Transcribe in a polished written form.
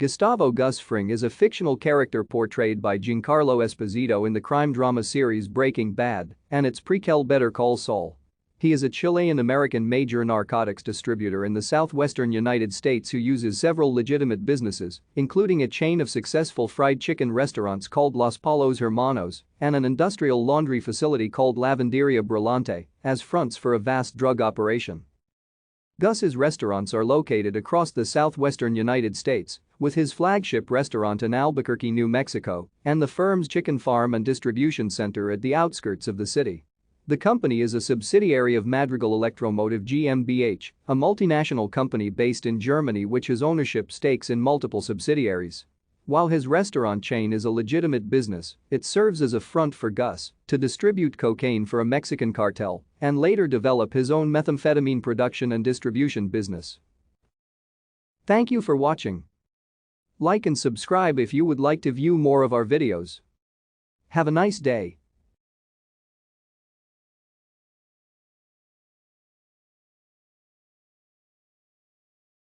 Gustavo Gus Fring is a fictional character portrayed by Giancarlo Esposito in the crime drama series Breaking Bad and its prequel Better Call Saul. He is a Chilean-American major narcotics distributor in the Southwestern United States who uses several legitimate businesses, including a chain of successful fried chicken restaurants called Los Pollos Hermanos and an industrial laundry facility called Lavandería Brillante, as fronts for a vast drug operation. Gus's restaurants are located across the southwestern United States, with his flagship restaurant in Albuquerque, New Mexico, and the firm's chicken farm and distribution center at the outskirts of the city. The company is a subsidiary of Madrigal Electromotive GmbH, a multinational company based in Germany which has ownership stakes in multiple subsidiaries. While his restaurant chain is a legitimate business, it serves as a front for Gus to distribute cocaine for a Mexican cartel and later develop his own methamphetamine production and distribution business. Thank you for watching. Like and subscribe if you would like to view more of our videos. Have a nice day.